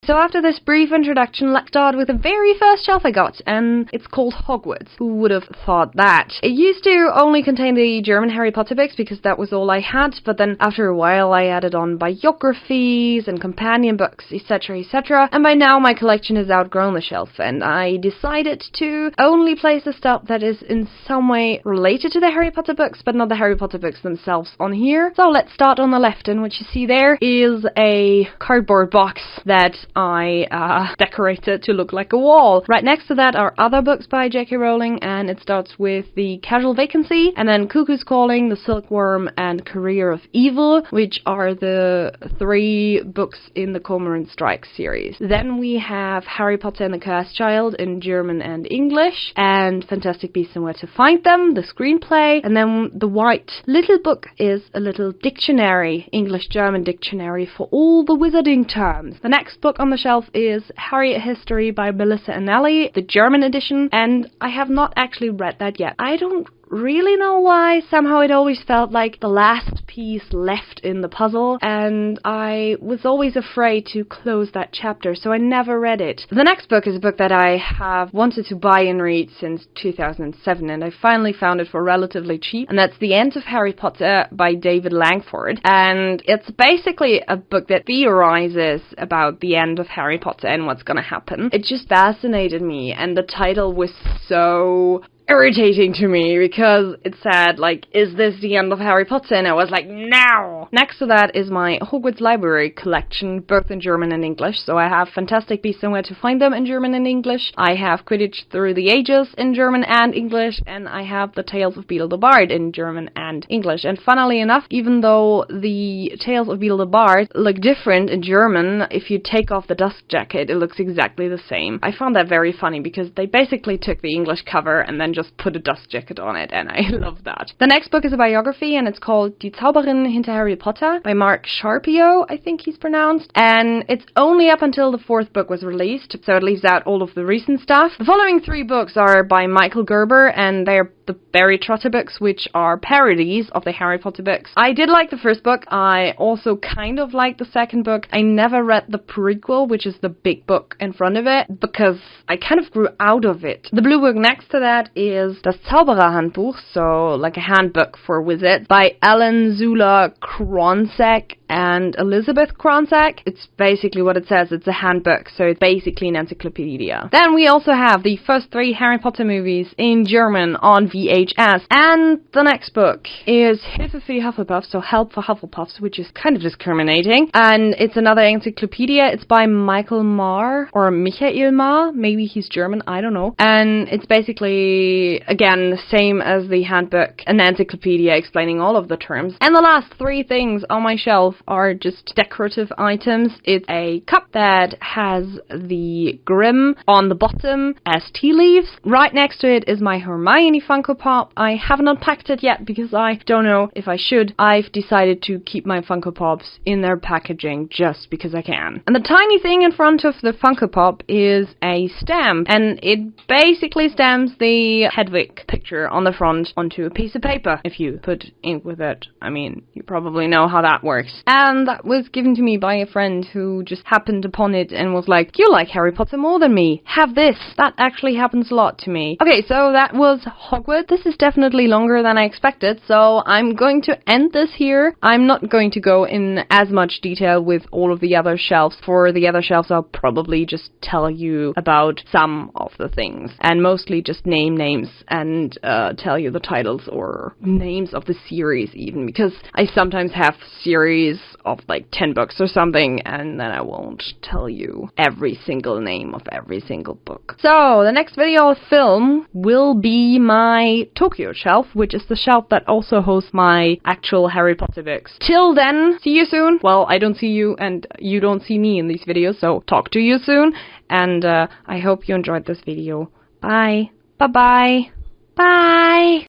So after this brief introduction, let's start with the very first shelf I got, and it's called Hogwarts. Who would have thought that? It used to only contain the German Harry Potter books because that was all I had, but then after a while I added on biographies and companion books, etc, etc, and by now my collection has outgrown the shelf, and I decided to only place the stuff that is in some way related to the Harry Potter books, but not the Harry Potter books themselves on here. So let's start on the left, and what you see there is a cardboard box that I decorated to look like a wall. Right next to that are other books by J.K. Rowling, and it starts with The Casual Vacancy, and then Cuckoo's Calling, The Silkworm, and Career of Evil, which are the 3 books in the Cormoran Strike series. Then we have Harry Potter and the Cursed Child in German and English, and Fantastic Beasts and Where to Find Them, the screenplay, and then the white little book is a little dictionary, English-German dictionary for all the wizarding terms. The next book on the shelf is Harriet History by Melissa Anelli, the German edition, and I have not actually read that yet. I don't really know why. Somehow it always felt like the last piece left in the puzzle, and I was always afraid to close that chapter, so I never read it. The next book is a book that I have wanted to buy and read since 2007, and I finally found it for relatively cheap, and that's The End of Harry Potter by David Langford. And it's basically a book that theorizes about the end of Harry Potter and what's gonna happen. It just fascinated me, and the title was so irritating to me because it said, like, is this the end of Harry Potter? And I was like, no! Next to that is my Hogwarts library collection, both in German and English. So I have Fantastic Beasts and Where to Find Them in German and English. I have Quidditch Through the Ages in German and English. And I have The Tales of Beedle the Bard in German and English. And funnily enough, even though the Tales of Beedle the Bard look different in German, if you take off the dust jacket, it looks exactly the same. I found that very funny because they basically took the English cover and then just put a dust jacket on it, and I love that. The next book is a biography, and it's called Die Zauberin hinter Harry Potter by Mark Sharpio, I think he's pronounced, and it's only up until the 4th book was released, so it leaves out all of the recent stuff. The following 3 books are by Michael Gerber, and they're the Barry Trotter books, which are parodies of the Harry Potter books. I did like the first book. I also kind of liked the second book. I never read the prequel, which is the big book in front of it, because I kind of grew out of it. The blue book next to that is Das Zaubererhandbuch, so like a handbook for wizards, by Ellen Zula Kronsack and Elizabeth Kronsack. It's basically what it says. It's a handbook, so it's basically an encyclopedia. Then we also have the first 3 Harry Potter movies in German on VHS. And the next book is Hilfe für die Hufflepuffs, so Help for Hufflepuffs, which is kind of discriminating. And it's another encyclopedia. It's by Michael Marr, or Michael Marr. Maybe he's German, I don't know. And it's basically, again, the same as the handbook, an encyclopedia explaining all of the terms. And the last 3 things on my shelf are just decorative items. It's a cup that has the Grim on the bottom as tea leaves. Right next to it is my Hermione Funko Pop. I haven't unpacked it yet because I don't know if I should. I've decided to keep my Funko Pops in their packaging just because I can. And the tiny thing in front of the Funko Pop is a stamp, and it basically stamps the Hedwig picture on the front onto a piece of paper. If you put ink with it, I mean, you probably know how that works. And that was given to me by a friend who just happened upon it and was like, you like Harry Potter more than me. Have this. That actually happens a lot to me. Okay, so that was Hogwarts. This is definitely longer than I expected, so I'm going to end this here. I'm not going to go in as much detail with all of the other shelves. For the other shelves, I'll probably just tell you about some of the things, and mostly just name names and tell you the titles or names of the series even, because I sometimes have series of like 10 books or something, and then I won't tell you every single name of every single book. So the next video I'll film will be my Tokyo shelf, which is the shelf that also hosts my actual Harry Potter books. Till then, see you soon. Well, I don't see you and you don't see me in these videos, so talk to you soon, and I hope you enjoyed this video. Bye. Bye-bye. Bye.